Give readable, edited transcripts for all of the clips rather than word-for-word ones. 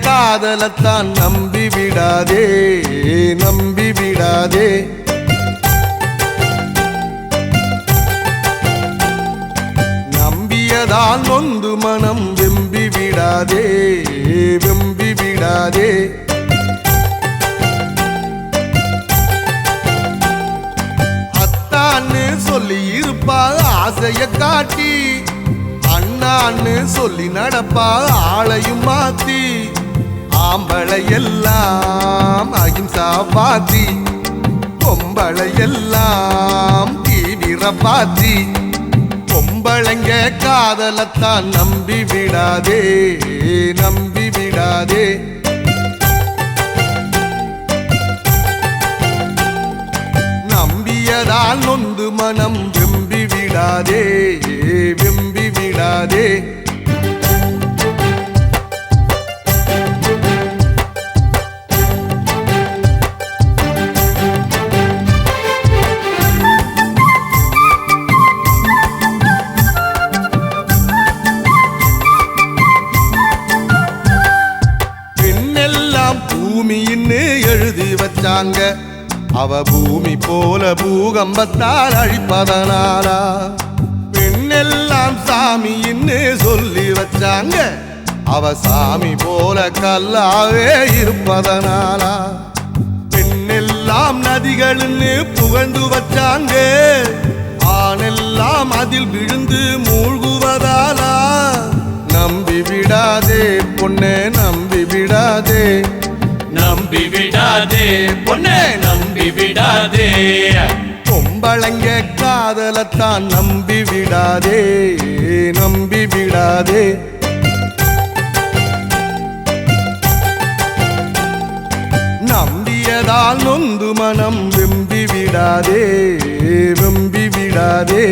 காதலத்தான் நம்பி விடாதே, நம்பி விடாதே. நம்பியதான் நொந்து மனம் வெம்பி விடாதே, வெம்பி விடாதே. அத்தான்னு சொல்லி இருப்பா ஆசைய காட்டி, அண்ணான்னு சொல்லி நடப்பா ஆளையும் மாத்தி. ஆம்பளை எல்லாம் அகிம்சா பாத்தி, பொம்பளை எல்லாம் தீவிர பாத்தி. பொம்பளைங்க காதலத்தான் நம்பி விடாதே, நம்பி விடாதே. நம்பியதால் நொந்து மனம் வெம்பி விடாதே, வெம்பி விடாதே. பூமின்னு எழுதி வச்சாங்க, அவ பூமி போல பூகம்பத்தால் அழிப்பதனாலா. பெண்ணெல்லாம் சாமின்னு சொல்லி வச்சாங்க, அவ சாமி போல கல்லாவே இருப்பதனாலா. பெண்ணெல்லாம் நதிகள்னு புகழ்ந்து வச்சாங்க, ஆணெல்லாம் அதில் விழுந்து மூழ்குவதாலா. நம்பி விடாதே பொண்ணே, நம்பி விடாதே, நம்பி விடாதே பொண்ணே, நம்பி விடாதே. பொம்பளைங்க காதலத்தான் நம்பி விடாதே, நம்பி விடாதே. நம்பியதால் நொந்து மனம் வெம்பி விடாதே, வெம்பி விடாதே.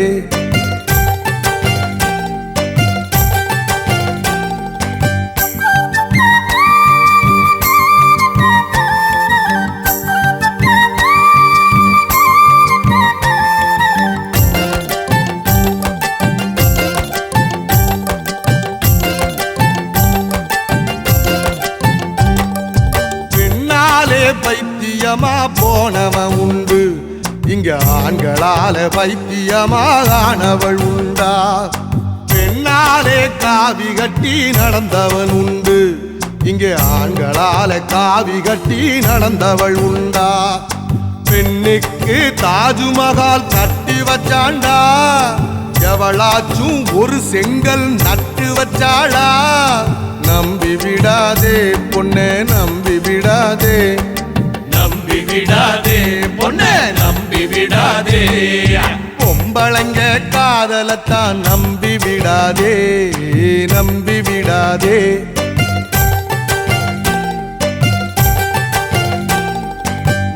பைத்தியமா போனவன் உண்டு, இங்க ஆண்களால பைத்தியமானவள் உண்டா. பெண்ணாலே காவி கட்டி நடந்தவன் உண்டு, இங்கே ஆண்களால காவி கட்டி நடந்தவள் உண்டா. பெண்ணுக்கு தாஜ்மஹால் கட்டி வச்சாண்டா, எவளாச்சும் ஒரு செங்கல் நட்டு வச்சாளா. நம்பி விடாதே பொண்ணே, நம்பி விடாதே, நம்பி விடாதே பொண்ணே, நம்பி விடாதே. பொம்பளைங்க காதலத்தான் நம்பி விடாதே, நம்பி விடாதே.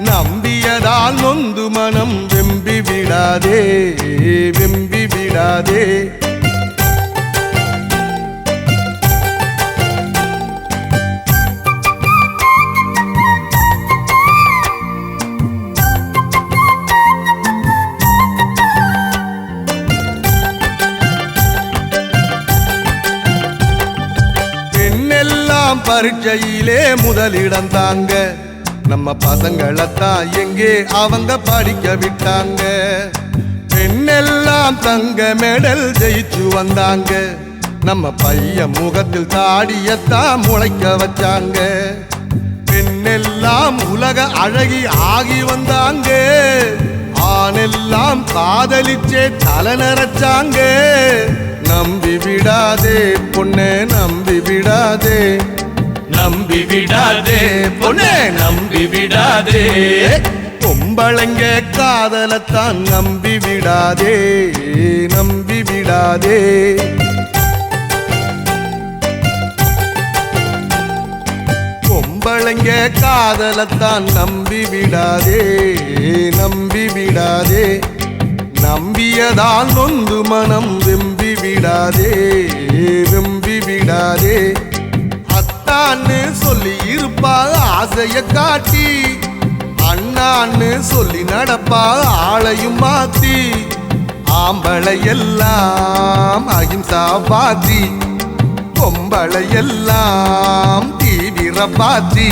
நம்பியதால் நொந்து மனம் வெம்பி விடாதே, வெம்பி விடாதே. பரீட்சையிலே முதலிடம் தாங்க, நம்ம பசங்களத்தான் எங்கே அவங்க படிக்க விட்டாங்க. பெண்ணெல்லாம் தங்க மெடல் ஜெயிச்சு வந்தாங்க, நம்ம பையன் முகத்தில் தாடியத்தான் முளைக்க வச்சாங்க. பெண்ணெல்லாம் உலக அழகி ஆகி வந்தாங்க, ஆணெல்லாம் காதலிச்சே தலை நரைச்சாங்க. நம்பி விடாதே பொண்ணே, நம்பி விடாதே, நம்பி விடாதே பொண்ணே, நம்பி விடாதே. பொம்பளைங்க காதலத்தான் நம்பி விடாதே, நம்பி விடாதே. பொம்பளைங்க காதலத்தான் நம்பி விடாதே, நம்பி விடாதே. நம்பியதால் நொந்து மனம் வெம்பி விடாதே, வெம்பி விடாதே. அத்தான்னு சொல்லி இருப்பா ஆசைய காட்டி, அண்ணான்னு சொல்லி நடப்பா ஆளையும் மாத்தி. ஆம்பளை எல்லாம் அகிம்சா பாத்தி, பொம்பளை எல்லாம் தீவிர பாத்தி.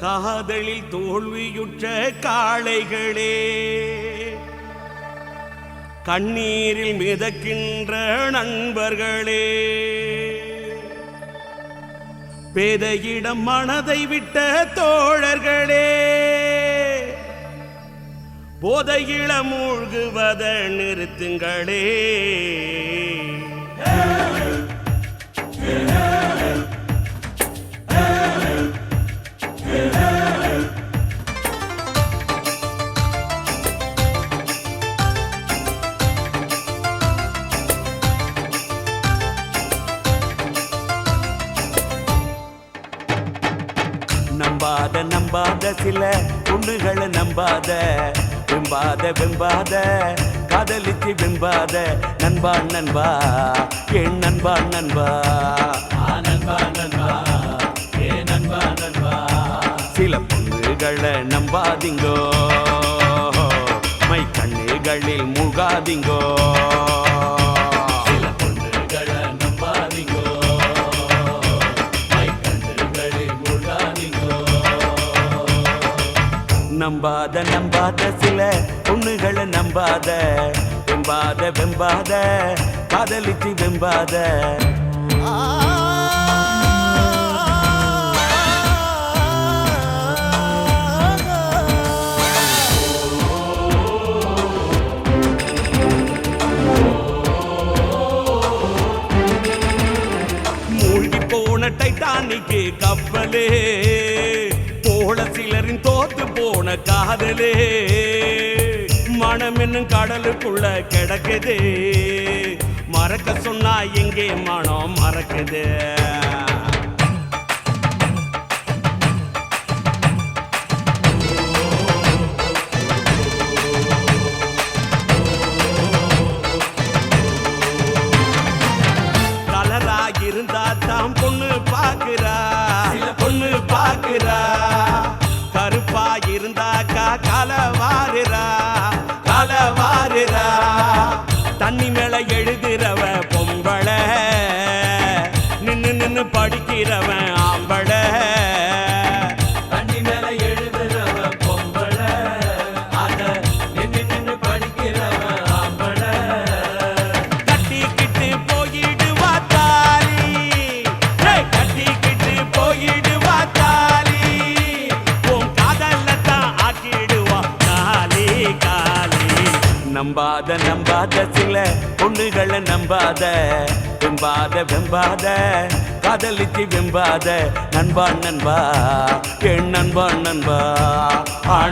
காதலில் தோல்வியுற்ற காளைகளே, கண்ணீரில் மிதக்கின்ற நண்பர்களே, பேதையிடம் மனதை விட்ட தோழர்களே, போதையில மூழ்குவத நிறுத்துங்களே. நம்பாத நம்பாத சில பொண்ணுகளை நம்பாத, வெம்பாத வெம்பாத காதலிச்சு வெம்பாத. நண்பா நண்பா என் நண்பா நண்பா, நண்பா நண்பா ஏ நண்பா நண்பா. சில பொண்ணுகளை நம்பாதீங்கோ, மை கண்ணுகளில் மூழ்காதீங்கோ. நம்பாத நம்பாத சில பொண்ணுகளை நம்பாத, வெம்பாத வெம்பாத காதலிச்சு வெம்பாத. மூழ்கி போன டைட்டானிக்கு கப்பலே, போல சிலரின் தோத்து போன காதலே, மனம் என்னும் கடலுக்குள்ள கிடக்குது. மறக்க சொன்னா எங்கே மனம் மறக்குது. கலராகிருந்தா தான் பொண்ணு பாக்குறா, பொண்ணு பாக்குறா. கருப்பா இருந்தாக்கா காலவாருரா, காலவாருரா. தண்ணி மேல எழுதுறவ பொம்பளை, நின்னு நின்னு படிக்கிறவன் ஆம்பளை. தண்ணி மேல எழுதுறவ பொம்பளை, அத நின்னு நின்னு படிக்கிறவன் ஆம்பளை. கட்டிக்கிட்டு போயிடுவா தாலி, கட்டிக்கிட்டு போயிடுவா தாலி. நம்பாத நம்பாத சில பொண்ணுகளை நம்பாத, வெம்பாத வெம்பாத காதலிச்சு வெம்பாத. நண்பா நண்பா என் நண்பா நண்பா,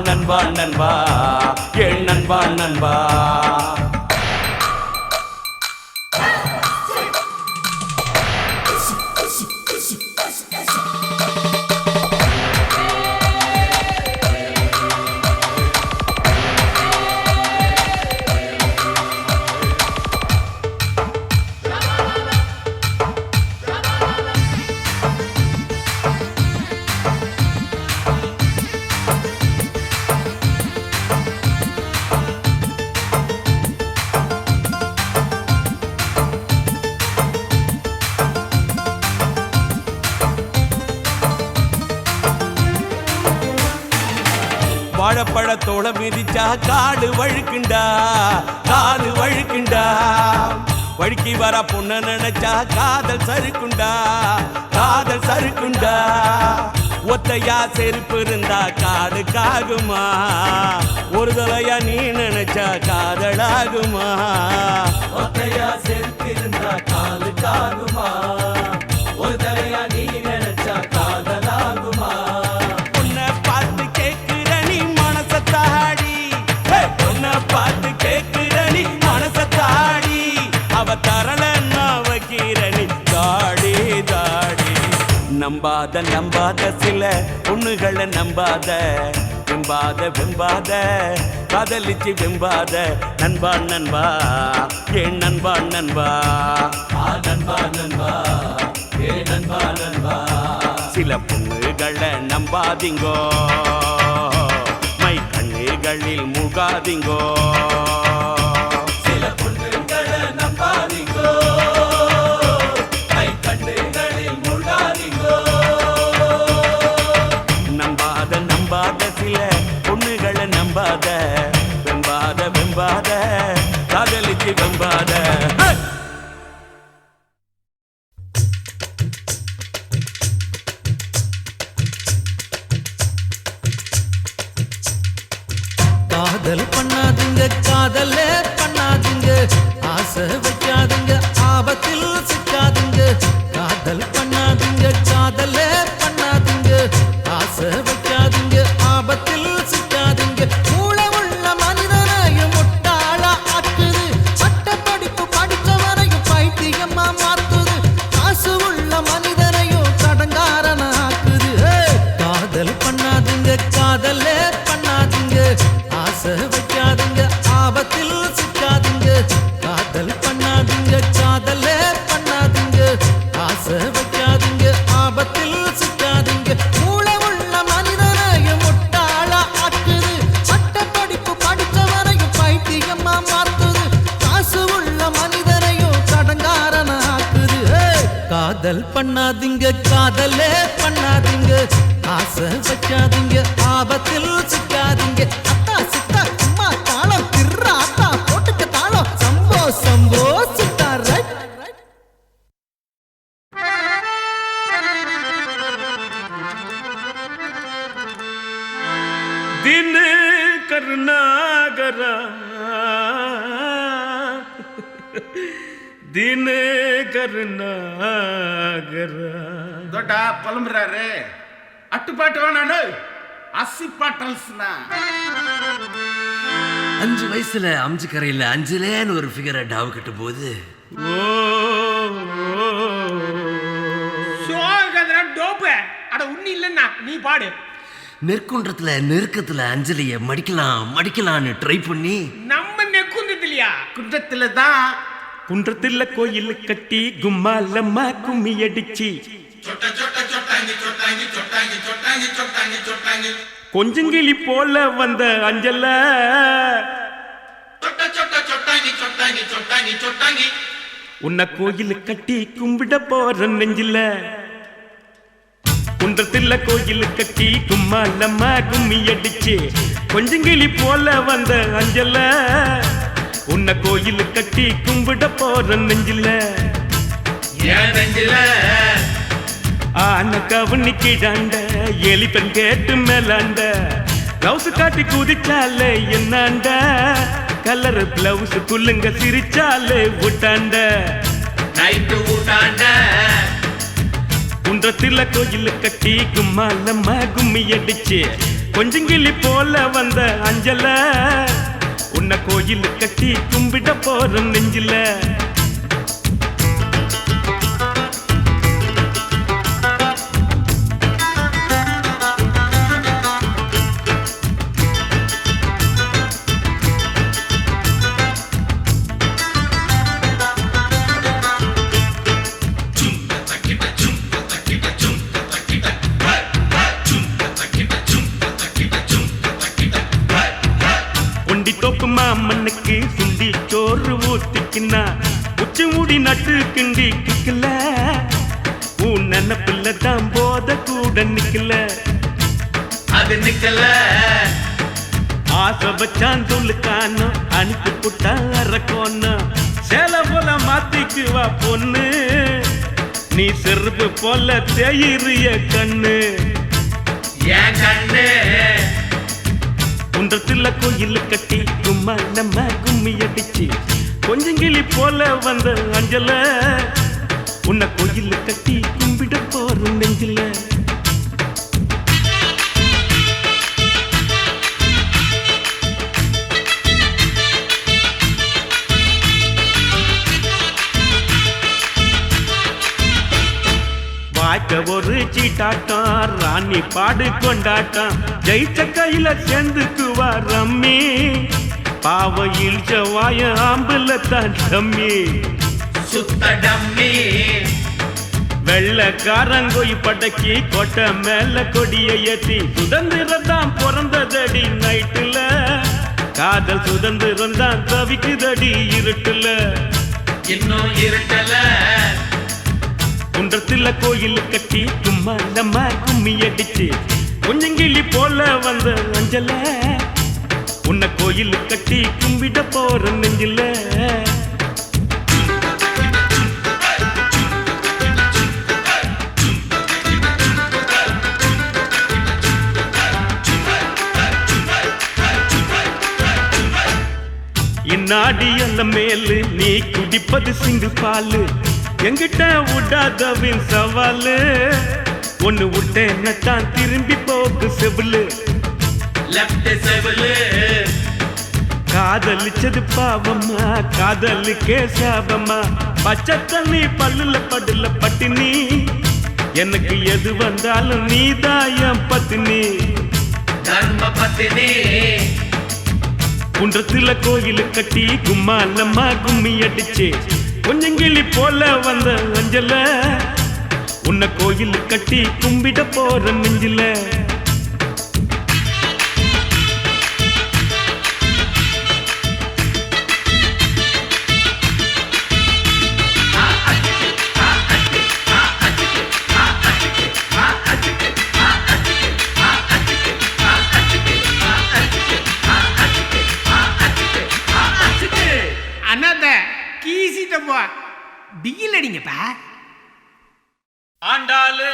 நண்பா நண்பா என் நண்பா நண்பா. வாழைப்பழத்தோட மிதிச்சா காடு வழுக்குண்டா, காடு வழுக்குண்டா. வழுக்கி வர பொண்ணு நினைச்சா காதல் சறுக்குண்டா காதல் சறுக்குண்டா ஒத்தையா செருப்பு இருந்தா காதுக்காகுமா ஒரு தலையா நீ நினைச்சா காதலாகுமா ஒத்தையா செருப்பு இருந்தா காலுக்காகுமா ஒரு தலையா நீ நினைச்சா காதலாகுமா பொண்ணை பார்த்து கேட்கிற நீ மனசத்தாடி பொண்ணை பார்த்து கேட்கிற நீ மனசத்தாடி அவ தரலன்னா வைக்கிற நீ தாடி தாடி நம்பாத நம்பாத சில பொண்ணுகளை நம்பாத வெம்பாத வெம்பாத காதலிச்சு வெம்பாத நண்பா நண்பா ஏன் நண்பா நண்பா நண்பா நண்பா ஏ நண்பா நண்பா சில பொண்ணுகளை நம்பாதீங்கோ மை கண்ணுகளில் மூழ்காதீங்கோ சில பொண்ணுகளை நம்பாதீங்கோ கை கண்ணுகளில் மூழ்காதீங்கோ நம்பாத நம்பாத சில பொண்ணுகளை நம்பாத வெம்பாத வெம்பாத காதலிச்சு வெம்பாத காதல் பண்ணாதீங்க காதலே பண்ணாதீங்க ஆசை வைக்காதீங்க ஆபத்தில் சிக்காதீங்க காதல் பண்ணாதீங்க காதலே பண்ணாதீங்க ஆசை வைக்காதீங்க ஆபத்தில் சிக்காதீங்க மூளை உள்ள மனிதனையும் முட்டாளா ஆக்குது சட்ட படிப்பு படிச்சவரையும் பைத்தியமா மாத்துது காசு உள்ள மனிதனையும் கடங்காரன ஆக்குது காதல் பண்ணாதீங்க காதலே பண்ணாதீங்க ஆசை வைக்காதீங்க ஆபத்தில் சிக்காதீங்க காதல் பண்ணாதீங்க காதலே பண்ணாதீங்க ஆசை வைக்காதீங்க ஆபத்தில் சிக்காதீங்க மூளை உள்ள மனிதனையும் முட்டாளா ஆக்குது சட்ட படிப்பு படிச்சவரையும் பைத்தியமா மாத்துது காசு உள்ள மனிதனையும் கடங்காரன ஆக்குது காதல் பண்ணாதீங்க காதலே பண்ணாதீங்க ஆசை வைக்காதீங்க ஆபத்தில் சிக்காதீங்க அத்தா சித்தா அம்மா தாளம் திர்ரா அத்தா போட்டுக்க தாளம் சம்போ சம்போ சித்தா ரைட் दिन करनागरा दिन करनागरा ದೊಡ್ಡ ಪಲಂಬ್ರಾರೆ ಅಟ್ಟುಪಾಟು ನಾನು அசி பாட்டல்ஸ்னா 5 வயசுல அம்ஜி கரையில அஞ்சுலேன்னு ஒரு ஃபிகரை டாவு கட்டும் போது சோகதரா டோப்பு அட உண்ணி இல்லன்னா நீ பாடு நெற்குன்றத்துல நெருக்கத்துல அஞ்சலிய மடிக்கலாம்னு ட்ரை பண்ணி நம்ம நெக்குந்தது இல்லையா குன்றத்துல தான் குன்றத்துல கோயில் கட்டி கும்மாலம்மா கும்மி அடிச்சு கொஞ்சங்கிளி போல வந்த அஞ்சல உன்னை கோயில் கட்டி கும்பிட போற நெஞ்சில குன்றத்துல கோயில் கட்டி கும்மாலம்மா கும்மி அடிச்சு கொஞ்சங்கிளி போல வந்த அஞ்சல உன்னை கோயில் கட்டி கும்பிட போற நெஞ்சில ஏன் நெஞ்சில ஆன கவனிக்கிடாண்ட எலிப்பெண் கேட்டு மேலாண்ட பிளவுஸ் காட்டி குதிச்சாலே என்னாண்ட கலர் பிளவுஸ் குள்ளுங்க சிரிச்சாலே விட்டாண்ட நைட்டு ஊட்டாண்ட குன்றத்துல கோயில் கட்டி கும்மாலம்மா கும்மி அடிச்சு கொஞ்சங்கிளி போல வந்த அஞ்சல உன்னை கோயில் கட்டி கும்பிட போற நெஞ்சில தோப்பு மாமண்ணுக்கு சுண்டி சோறு ஊத்திக்கின்னா உச்சி மூடி நட்டு கிண்டி கிக்கல உன் நினப்பில்ல தான் போத கூட நிக்கல அது நிக்கல ஆசை வச்சான் துளுக்கானோ அனுப்பி புட்டா அரக்கோன்னு சேல போல மாத்திக்குவா பொண்ணு நீ செருப்பு போல தேயிறிய கண்ணு என் கண்ணு குன்றத்துல கோயில் கட்டி கும்மா நம்ம கும்மி அடிச்சு கொஞ்சங்கிளி போல வந்த அஞ்சல உன்னை கோயில் கட்டி கும்பிட போற நெஞ்சில வாய்க்க ஒரு சீட்டாட்டம் ராணி பாடு கொண்டாட்டம் ஜெயிச்ச கையில சேர்ந்துக்குவா ரம்மி பாவ இழிச்ச வாய ஆம்புல தான் டம்மி சுத்த டம்மி வெள்ளக்காரங்கோய் படக்கி கொட்டை மேல கொடிய ஏத்தி சுதந்திரம் தான் பிறந்ததடி நைட்டுல காதல் சுதந்திரம் தான் தவிக்குதடி இருட்டுல இன்னும் இருட்டல குன்றத்துல கோயில் கட்டி சும்மா நம்ம கும்மி அடிச்சு கொஞ்சங்கிளி போல வந்த அஞ்சல உன்னை கோயில் கட்டி கும்பிட போற நெஞ்சில இந்நாடி அல்ல மேலு நீ குடிப்பது சிங்கு பாலு எங்கிட்ட விடாதவின் சவாலு ஒன்னு விட்டேன்னு தான் திரும்பி போக்கு செவிலு லெஃப்ட் செவலு காதலிச்சது பாவம்மா காதலுக்கே சாபம்மா பச்சை தண்ணி பல்லுல படுல பட்டினி எனக்கு எது வந்தாலும் நீதாயம் பத்தினி தர்ம பத்தினி குன்றத்துல கோயில் கட்டி கும்மாலம்மா கும்மி அடிச்சு கொஞ்சங்கிளி போல வந்த அஞ்சல உன்னை கோயில் கட்டி கும்பிட போற நெஞ்சில அண்ணாத்த கீசிட்டப்பா பிகில் அடிங்கப்பா ஆண்டாளு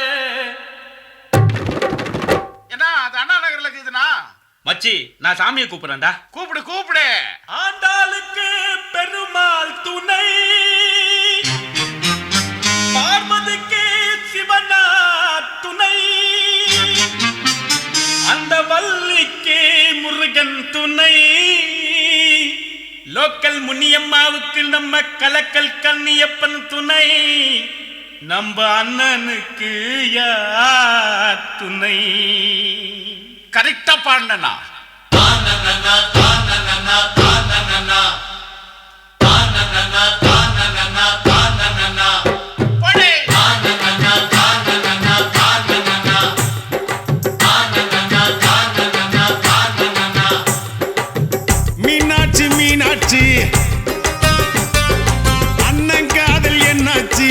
என்ன அது அண்ணா நகர்ல இருக்குதுண்ணா மச்சி நான் சாமியை கூப்பிடுறேன்டா கூப்பிடு கூப்பிடு ஆண்டாளுக்கு பெருமாள் துணை பார்வதிக்கு சிவனா துணை அந்த வள்ளிக்கு முருகன் துணை லோக்கல் முனியம்மாவுக்கு நம்ம கலக்கல் கண்ணியப்பன் துணை நம்ம அண்ணனுக்கு யார் துணை கரெக்டா பாடினா மீனாட்சி மீனாட்சி அண்ணன் காதல் என்னாச்சு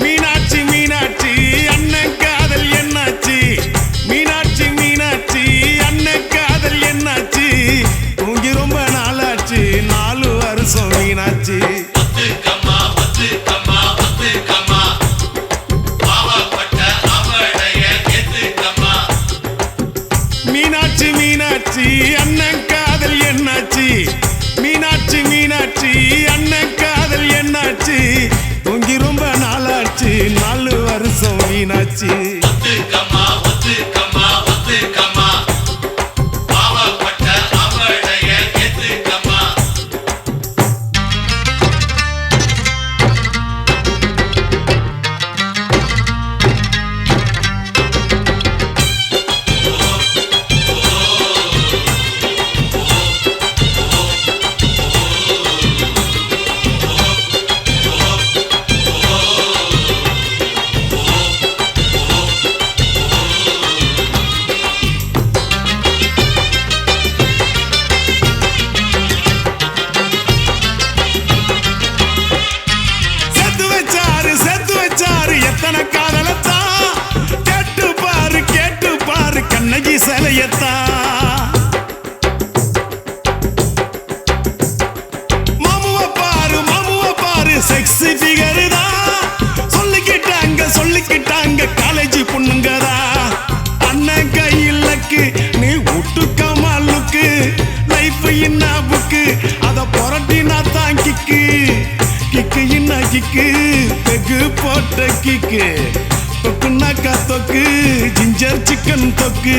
மீனாட்சி மீனாட்சி அண்ணன் காதல் என்னாச்சு மீனாட்சி மீனாட்சி அண்ணன் காதல் என்னாச்சு தூங்கி ரொம்ப நாளாச்சு 4 வருஷம் மீனாட்சி மீனாட்சி மீனாட்சி அண்ணன் காதல் என்னாச்சு என்ன புக்கு அத புரட்டினா தான் கிக்கு கிக்கு என்ன கிக்கு பெகு போட்ட கிக்கு தொக்குனாக்கா தொக்கு ஜிஞ்சர் சிக்கன் தொக்கு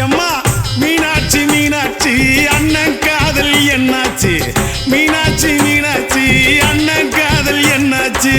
எம்மா மீனாட்சி மீனாட்சி அண்ணன் காதல் என்னாச்சு மீனாட்சி மீனாட்சி அண்ணன் காதல் என்னாச்சு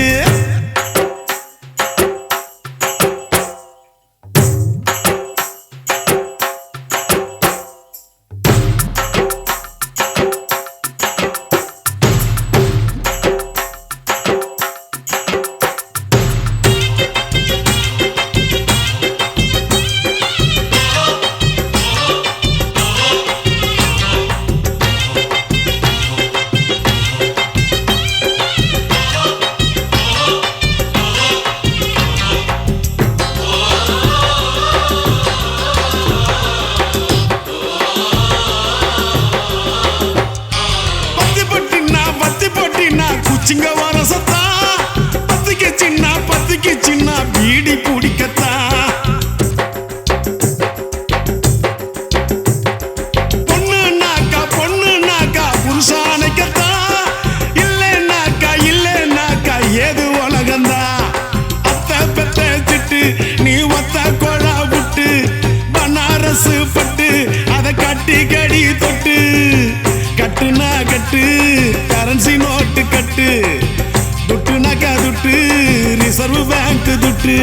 குச்சிங்க வரசத்தா பத்துக்கு சின்ன பீடி பிடிக்கத்தா பொண்ணுனாக்கா புருஷானைக்கத்தா இல்லைனாக்கா ஏது உலகந்தா அத்த பெத்த சிட்டு நீ ஒத்த கொழா விட்டு பனாரசு பட்டு அதை கட்டி கடி தொட்டு கட்டுனா கட்டு கரன்சி நோட்டு கட்டு துட்டுனாக்கா துட்டு ரிசர்வ் பேங்க் துட்டு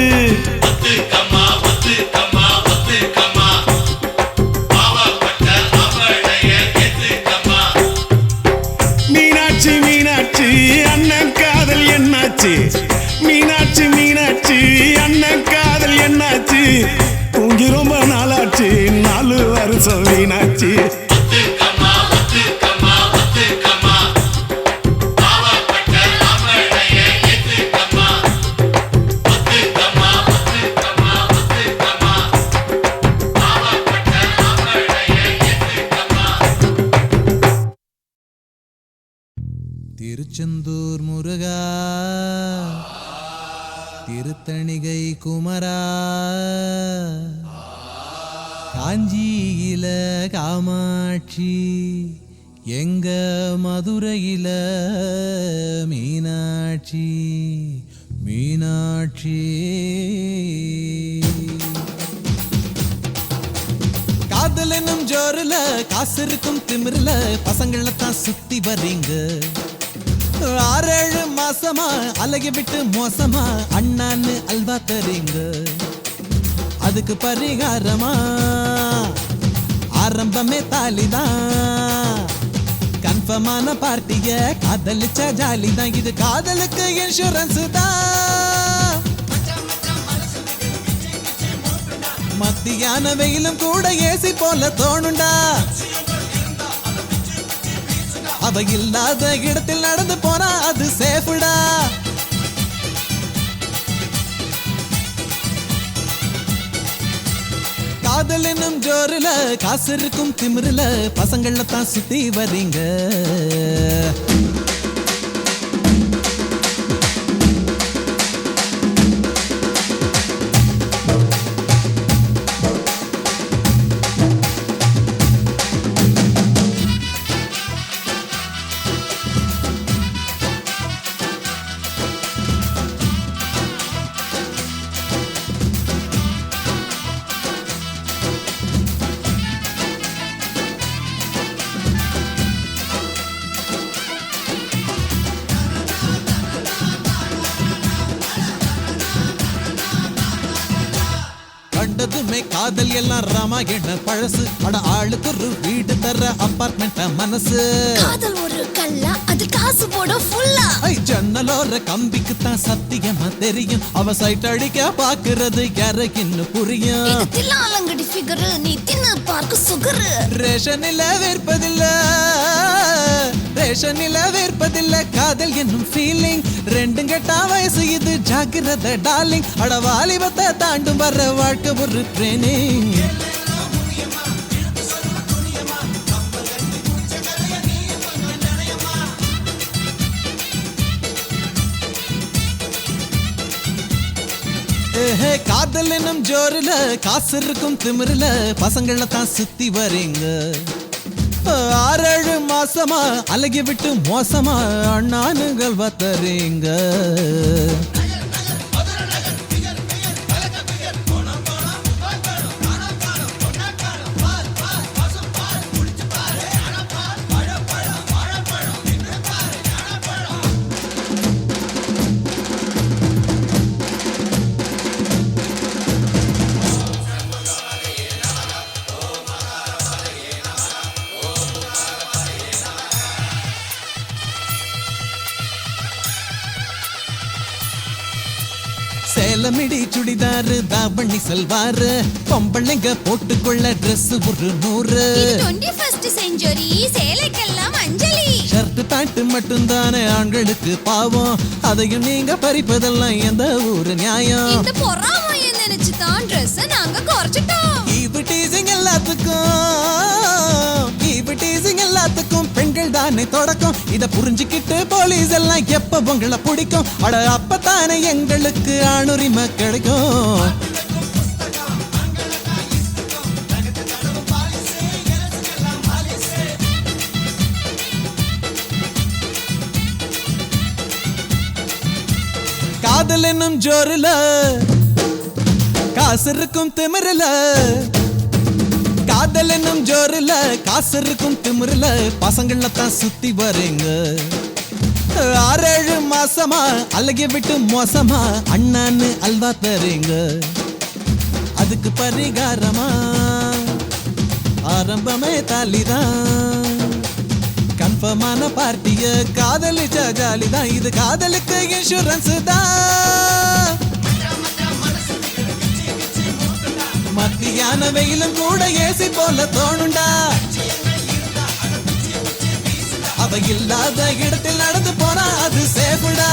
மீனாட்சி மீனாட்சி அண்ணன் காதல் என்னாச்சு மீனாட்சி மீனாட்சி அண்ணன் காதல் என்னாச்சு தூங்கி ரொம்ப நாளாச்சு 4 வருஷம் மீனாட்சி திருச்செந்தூர் முருகா திருத்தணிகை குமரா காஞ்சியில காமாட்சி எங்க மதுரையில மீனாட்சி மீனாட்சி காதல் என்னும் ஜோருல காசு இருக்கும் திமிருல பசங்கள தான் சுத்தி வரீங்க 6-7 மாசமா அழகி விட்டு மோசமா அண்ணான்னு அல்வா தரீங்க அதுக்கு பரிகாரமா ஆரம்பமே தாலிதான் கன்ஃபர்மான பார்ட்டிய காதலிச்ச ஜாலிதான் இது காதலுக்கு இன்சூரன்ஸ் தான் மத்தியான வெயிலும் கூட ஏசி போல தோணுண்டா அவ இல்லாத இடத்தில் நடந்து போனா அது சேஃபுடா காதல் என்னும் ஜோருல காசு இருக்கும் திமிருல பசங்கள தான் சுத்தி வரீங்க கண்டதுமே காதல் எல்லாம் ராமாயண பழசு அட ஆளுக்கு ஒரு வீடு தர அபார்ட்மெண்ட் மனசு காதல் ஒரு கல்லா அது காசு போட ஃபுல்லா ஜன்னலோர கம்பிக்கு தான் சத்தியமா தெரியும் அவ சைட் அடிக்க பாக்குறது யாருக்குன்னு புரியும் இது தில்லாலங்கடி ஃபிகர் நீ தின்னு பார்க்க சுகர் ரேஷனில வேர்ப்பதில்ல காதல் என்னும் ஃபீலிங் ரெண்டும் கெட்டா வயசு இது ஜாக்கிரதை டார்லிங் அட வாலிபத்தை தாண்டும் வர்ற வாழ்க்கை ஒரு ட்ரெயினிங் காதல் என்னும் ஜோருல காசு இருக்கும் திமிருல பசங்கள தான் சுத்தி வரீங்க 6-7 மாசமா அழகி விட்டு மோசமா அண்ணானுங்கள் வத்தறீங்க சேலமிடி சுடிதாரு தாவணி சல்வாரு பொம்பளைங்க போட்டுக்கொள்ள ட்ரெஸ் ஒரு 100 21st செஞ்சுரி சேலைக்கெல்லாம் அஞ்சலி ஷர்ட் பேண்ட் மட்டும்தானே ஆண்களுக்கு பாவம் அதையும் நீங்க பறிப்பதெல்லாம் எந்த ஊரு நியாயம் இந்த பொறாமைய நினைச்சு தான் ட்ரெஸ் நாங்க குறைச்சிட்டோம் எல்லாத்துக்கும் பெண்கள் தானே தொடக்கம் இத புரிஞ்சுக்கிட்டு போலீஸ் எல்லாம் எப்ப உங்களை பிடிக்கும் அட அப்பத்தானே எங்களுக்கு ஆணுரிமை கிடைக்கும் காதல் என்னும் ஜோருல காசு இருக்கும் திமிருல காதல் என்னும் ஜோருல காசு இருக்கும் திமிருல பசங்கள தான் சுத்தி வரீங்க 6-7 மாசமா அழகி விட்டு மோசமா அண்ணான்னு அல்வா தரீங்க அதுக்கு பரிகாரமா ஆரம்பமே தாலிதான் கன்ஃபர்மான பார்ட்டிய காதலிச்ச ஜாலிதான் இது காதலுக்கு இன்சூரன்ஸ் தான் மத்தியான வெயிலும் கூட ஏசி போல தோணுண்டா அவ இல்லாத இடத்தில் நடந்து போனா அது சேஃபுடா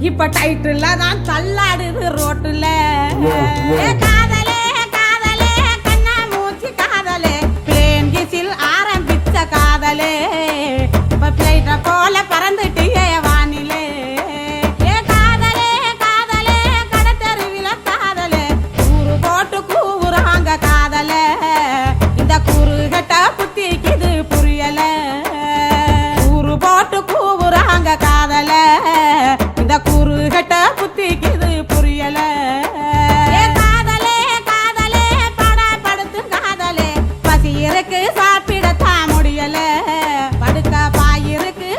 இப்ப டைட்டில் தான் தள்ளாடுது ரோட்டுல காதலே காதலே கண்ணா மூச்சு காதலே பிளேன் கிசில் ஆரம்பிச்ச காதலே இப்ப பிளைட்ட போல பறந்துட்டு வானிலே காதலே காதலே கடத்தருவில காதலே கூறு போட்டு கூவுறாங்க காதலே இந்த கூறு கட்ட புத்திக்குது புரியல கூறு போட்டு கூவுறாங்க காதலே இந்த கூறு கட்ட புத்திக்குது புரியல காதலே காதலே பட படுத்து காதலே பசி இருக்கு சாப்பிடத்தான் முடியல படுக்க பாயிருக்கு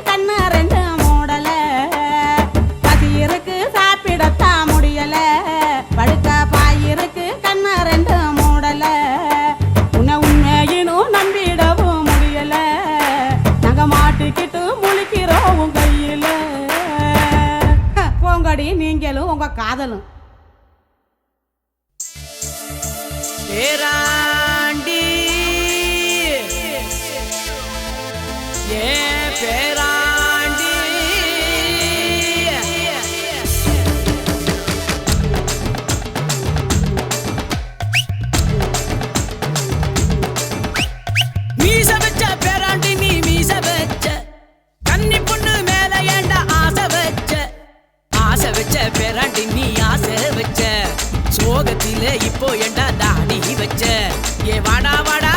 மாட்டிக்கிட்டு முழிக்கிறோம் உன் கையில போங்கடி நீங்களும் உங்க காதலும் பேராண்டி ஏ பேராண்டி மீச வச்ச பேராண்டி நீ மீச வச்ச கன்னி பொண்ணு மேல ஏண்டா ஆசை வச்ச பேராண்டி நீ ஆசை வச்ச சோகத்தில இப்போ ஏண்டா தாடி வச்ச ஏ வாடா வாடா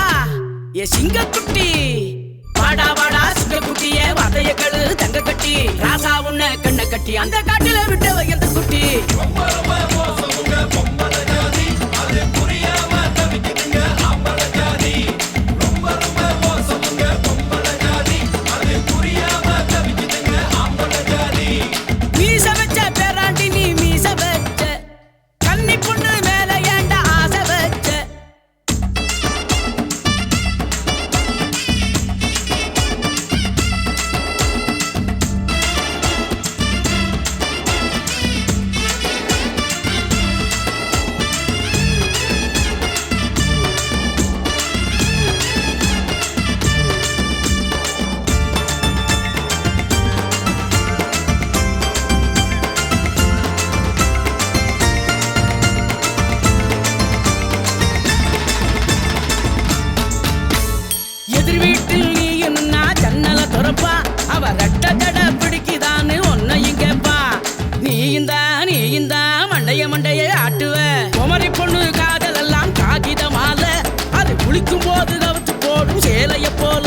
ஏ சிங்கக்குட்டி வாடா வாடா சிங்கக்குட்டியே வதைய கழு தங்க கட்டி ராசா உன்ன கண்ண கட்டி அந்த காட்டில விட்டு வைந்த குட்டி மீச வச்ச பேராண்டி நீ மீச வச்ச கன்னி பொண்ணு மேல ஏண்டா ஆசை வச்ச எதிர் வீட்டில் நீ என்ன ஜன்னல துறப்பா அவ ரெட்ட தட பிடிக்குதான்னு ஒன்னையும் கேப்பா நீ இந்த மண்டைய ஆட்டுவ குமரி பொண்ணு காதல் எல்லாம் காகித மாலை அது குளிக்கும் போது கவுத்து போடும் சேலைய போல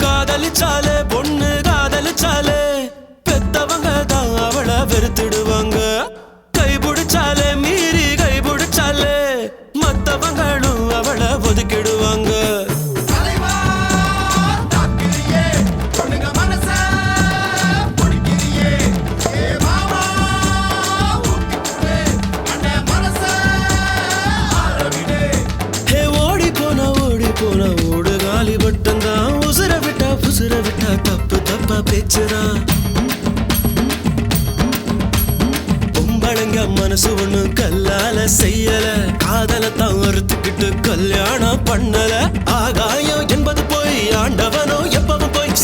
காதலிச்சாலே பொண்ணு காதலிச்சாலே பெத்தவங்க தான் அவளை வெறுத்துடுவாங்க கைபிடிச்சாலே மீறி கைபிடிச்சாலே மத்தவங்களும் அவளை ஒதுக்கிடுவாங்க போன ஓடு காலி பட்டந்தான் உசுர விட்டா தப்பா பேச்சுறான் பொம்பளைங்க மனசு ஒண்ணு கல்லால செய்யல காதலத்தான் ஒருத்துக்கிட்டு கல்யாணம் பண்ணல ஆகாயம் என்பது போய் ஆண்டவனோ எப்பவும் போய்